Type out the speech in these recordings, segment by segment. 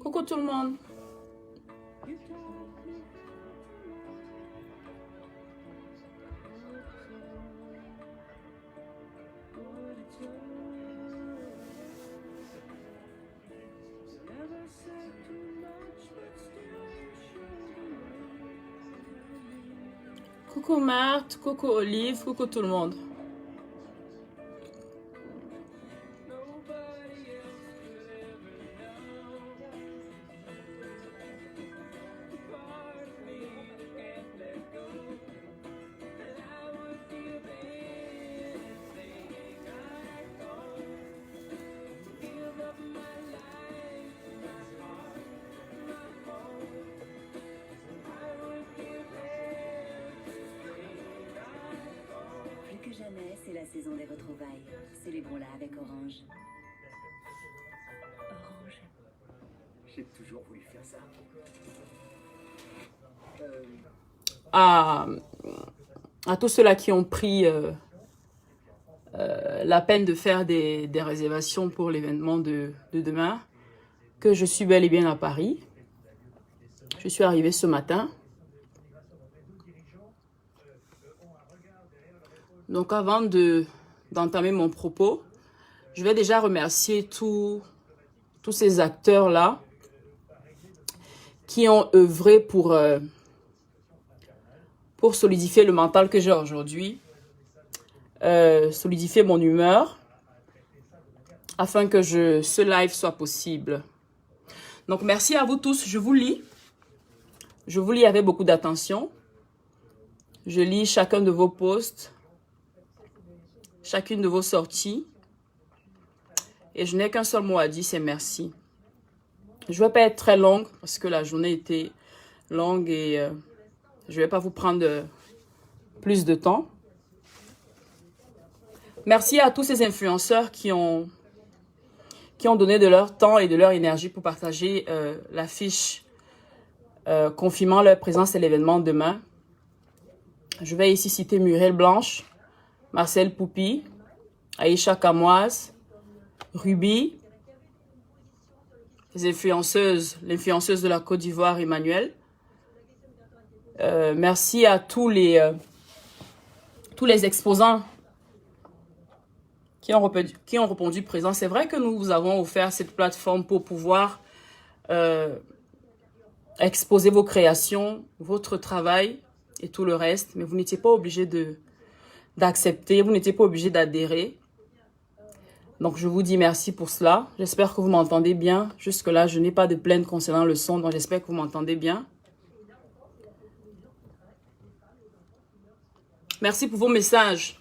Coucou tout le monde. Coucou Marthe, coucou Olive, coucou tout le monde. Plus que jamais, c'est la saison des retrouvailles. Célébrons-la avec Orange. Orange. J'ai toujours voulu faire ça. À tous ceux-là qui ont pris la peine de faire des réservations pour l'événement de demain, que je suis bel et bien à Paris. Je suis arrivée ce matin. Donc avant d'entamer mon propos, je vais déjà remercier tous ces acteurs-là qui ont œuvré pour solidifier le mental que j'ai aujourd'hui, solidifier mon humeur, afin que ce live soit possible. Donc merci à vous tous, je vous lis. Je vous lis avec beaucoup d'attention. Je lis chacun de vos posts, chacune de vos sorties. Et je n'ai qu'un seul mot à dire, c'est merci. Je ne vais pas être très longue parce que la journée était longue et je ne vais pas vous prendre plus de temps. Merci à tous ces influenceurs qui ont donné de leur temps et de leur énergie pour partager l'affiche confirmant leur présence à l'événement demain. Je vais ici citer Muriel Blanche, Marcel Poupi, Aïcha Kamoise, Ruby, l'influenceuse de la Côte d'Ivoire, Emmanuel. Merci à tous les exposants qui ont répondu présent. C'est vrai que nous vous avons offert cette plateforme pour pouvoir exposer vos créations, votre travail et tout le reste, mais vous n'étiez pas obligé d'accepter, vous n'étiez pas obligé d'adhérer. Donc, je vous dis merci pour cela. J'espère que vous m'entendez bien. Jusque-là, je n'ai pas de plainte concernant le son, donc j'espère que vous m'entendez bien. Merci pour vos messages.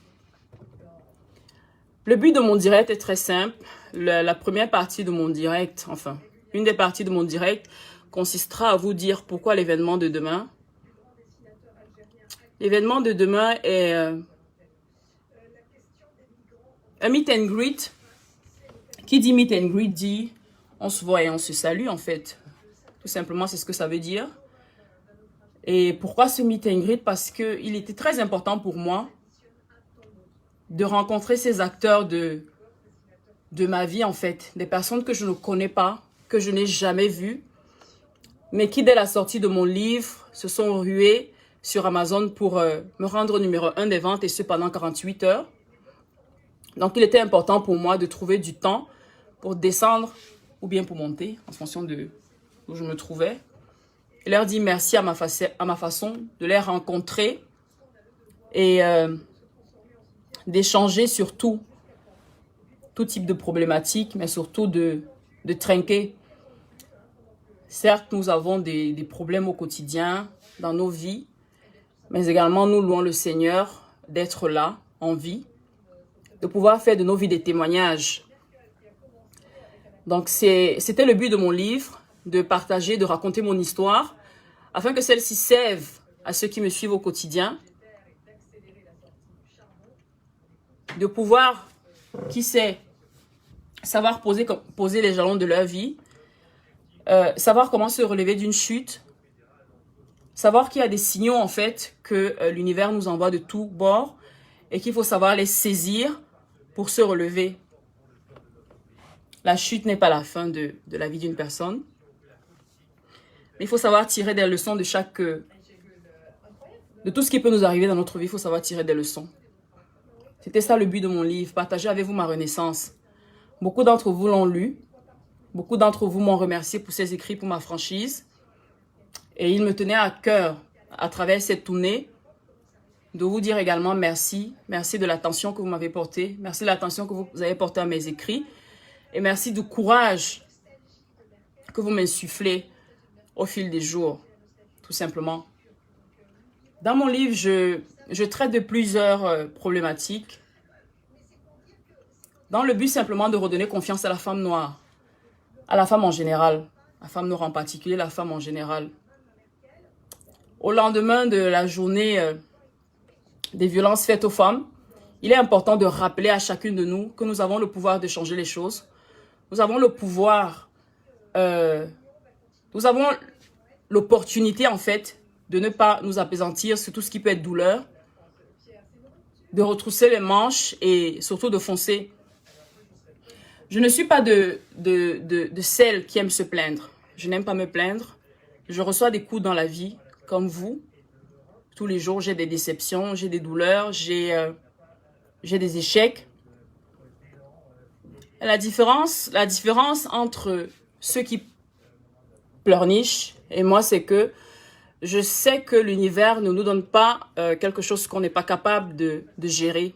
Le but de mon direct est très simple. La première partie de mon direct, enfin, une des parties de mon direct consistera à vous dire pourquoi l'événement de demain. L'événement de demain est un meet and greet. Qui dit meet and greet dit on se voit et on se salue en fait. Tout simplement, c'est ce que ça veut dire. Et pourquoi ce meet and greet? Parce qu'il était très important pour moi de rencontrer ces acteurs de ma vie en fait. Des personnes que je ne connais pas, que je n'ai jamais vues, mais qui dès la sortie de mon livre se sont ruées sur Amazon pour me rendre numéro 1 des ventes et ce pendant 48 heures. Donc il était important pour moi de trouver du temps pour descendre ou bien pour monter en fonction de où je me trouvais. Et leur dire merci à ma façon de les rencontrer et d'échanger sur tout type de problématiques, mais surtout de trinquer. Certes, nous avons des problèmes au quotidien dans nos vies, mais également nous louons le Seigneur d'être là, en vie, de pouvoir faire de nos vies des témoignages. Donc, c'était le but de mon livre, de partager, de raconter mon histoire, afin que celle-ci serve à ceux qui me suivent au quotidien, de pouvoir, qui sait, savoir poser les jalons de leur vie, savoir comment se relever d'une chute, savoir qu'il y a des signaux en fait que l'univers nous envoie de tous bords et qu'il faut savoir les saisir pour se relever. La chute n'est pas la fin de la vie d'une personne. Mais il faut savoir tirer des leçons de chaque... de tout ce qui peut nous arriver dans notre vie, il faut savoir tirer des leçons. C'était ça le but de mon livre, partager avec vous ma renaissance. Beaucoup d'entre vous l'ont lu. Beaucoup d'entre vous m'ont remercié pour ces écrits, pour ma franchise. Et il me tenait à cœur, à travers cette tournée, de vous dire également merci. Merci de l'attention que vous m'avez portée. Merci de l'attention que vous avez portée à mes écrits. Et merci du courage que vous m'insufflez au fil des jours, tout simplement. Dans mon livre, je traite de plusieurs problématiques dans le but simplement de redonner confiance à la femme noire, à la femme en général, la femme noire en particulier, la femme en général. Au lendemain de la journée des violences faites aux femmes, il est important de rappeler à chacune de nous que nous avons le pouvoir de changer les choses. Nous avons le pouvoir, nous avons l'opportunité en fait de ne pas nous appesantir sur tout ce qui peut être douleur, de retrousser les manches et surtout de foncer. Je ne suis pas de celles qui aiment se plaindre. Je n'aime pas me plaindre. Je reçois des coups dans la vie, comme vous. Tous les jours, j'ai des déceptions, j'ai des douleurs, j'ai des échecs. La différence entre ceux qui pleurnichent et moi, c'est que je sais que l'univers ne nous donne pas quelque chose qu'on n'est pas capable de gérer.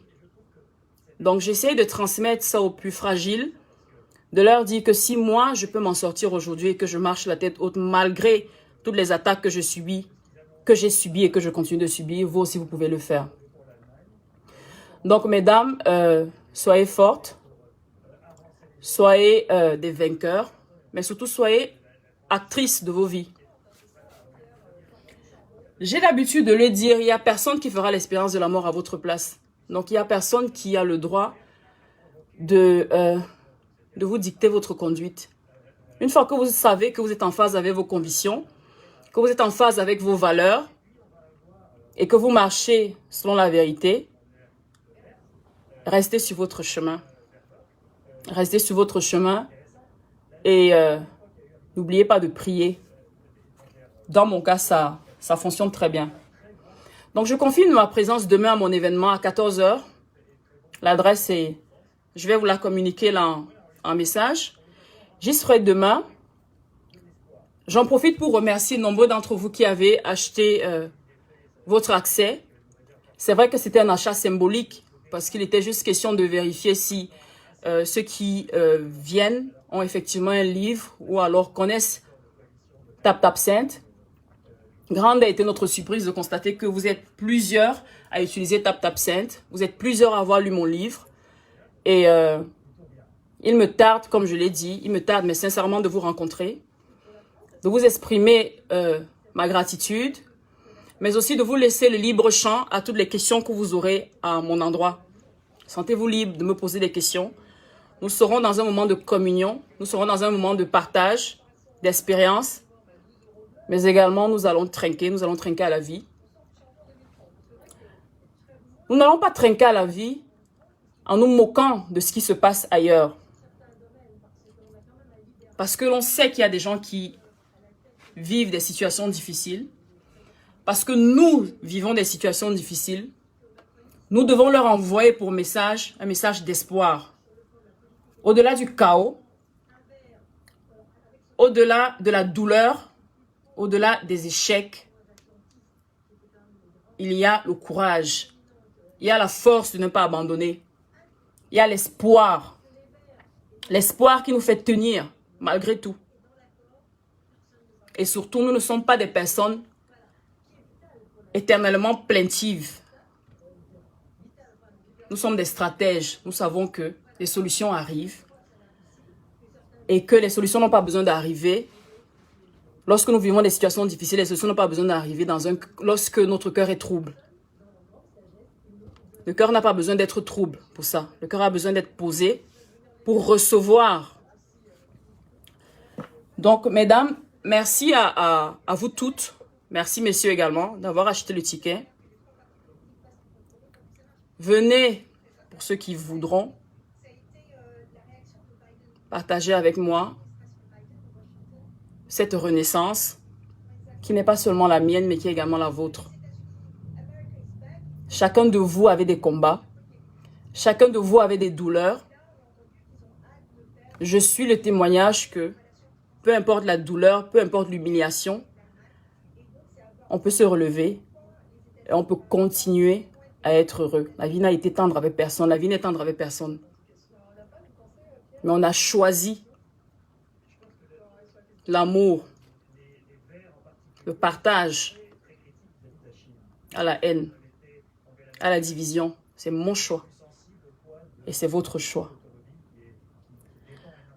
Donc, j'essaie de transmettre ça aux plus fragiles, de leur dire que si moi, je peux m'en sortir aujourd'hui et que je marche la tête haute malgré toutes les attaques que j'ai subies et que je continue de subir, vous aussi, vous pouvez le faire. Donc, mesdames, soyez fortes, soyez des vainqueurs, mais surtout, soyez actrices de vos vies. J'ai l'habitude de le dire, il n'y a personne qui fera l'expérience de la mort à votre place. Donc, il n'y a personne qui a le droit de vous dicter votre conduite. Une fois que vous savez que vous êtes en phase avec vos convictions, que vous êtes en phase avec vos valeurs et que vous marchez selon la vérité, restez sur votre chemin. Restez sur votre chemin et n'oubliez pas de prier. Dans mon cas, ça fonctionne très bien. Donc, je confirme ma présence demain à mon événement à 14 h. L'adresse est... Je vais vous la communiquer là en message. J'y serai demain. J'en profite pour remercier nombreux d'entre vous qui avez acheté votre accès. C'est vrai que c'était un achat symbolique parce qu'il était juste question de vérifier si ceux qui viennent ont effectivement un livre ou alors connaissent TapTapSend. Grande a été notre surprise de constater que vous êtes plusieurs à utiliser TapTapSend. Vous êtes plusieurs à avoir lu mon livre. Et il me tarde, comme je l'ai dit, il me tarde, mais sincèrement, de vous rencontrer, de vous exprimer ma gratitude, mais aussi de vous laisser le libre champ à toutes les questions que vous aurez à mon endroit. Sentez-vous libre de me poser des questions. Nous serons dans un moment de communion, nous serons dans un moment de partage, d'expérience, mais également nous allons trinquer à la vie. Nous n'allons pas trinquer à la vie en nous moquant de ce qui se passe ailleurs. Parce que l'on sait qu'il y a des gens qui vivent des situations difficiles. Parce que nous vivons des situations difficiles. Nous devons leur envoyer pour message un message d'espoir. Au-delà du chaos, au-delà de la douleur, au-delà des échecs, il y a le courage. Il y a la force de ne pas abandonner. Il y a l'espoir. L'espoir qui nous fait tenir malgré tout. Et surtout, nous ne sommes pas des personnes éternellement plaintives. Nous sommes des stratèges. Nous savons que les solutions arrivent et que les solutions n'ont pas besoin d'arriver. Lorsque nous vivons des situations difficiles, les solutions n'ont pas besoin d'arriver lorsque notre cœur est trouble. Le cœur n'a pas besoin d'être trouble pour ça. Le cœur a besoin d'être posé pour recevoir. Donc, mesdames, merci à vous toutes. Merci, messieurs également, d'avoir acheté le ticket. Venez, pour ceux qui voudront, partager avec moi cette renaissance. qui n'est pas seulement la mienne, mais qui est également la vôtre. Chacun de vous avait des combats. Chacun de vous avait des douleurs. Je suis le témoignage que, peu importe la douleur, peu importe l'humiliation, on peut se relever et on peut continuer à être heureux. La vie n'a été tendre avec personne. La vie n'est tendre avec personne. Mais on a choisi l'amour, le partage à la haine, à la division. C'est mon choix. Et c'est votre choix.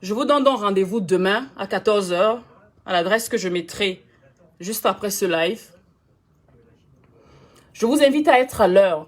Je vous donne donc rendez-vous demain à 14 h à l'adresse que je mettrai juste après ce live. Je vous invite à être à l'heure.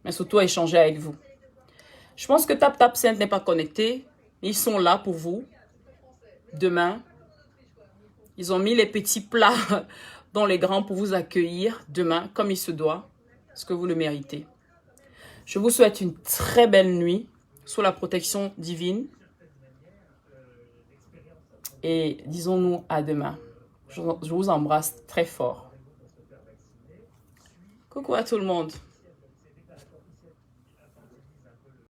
Mais surtout à échanger avec vous. Je pense que TapTapSend n'est pas connecté. Ils sont là pour vous. Demain, ils ont mis les petits plats dans les grands pour vous accueillir demain, comme il se doit, ce que vous le méritez. Je vous souhaite une très belle nuit sous la protection divine. Et disons-nous à demain. Je vous embrasse très fort. Coucou à tout le monde.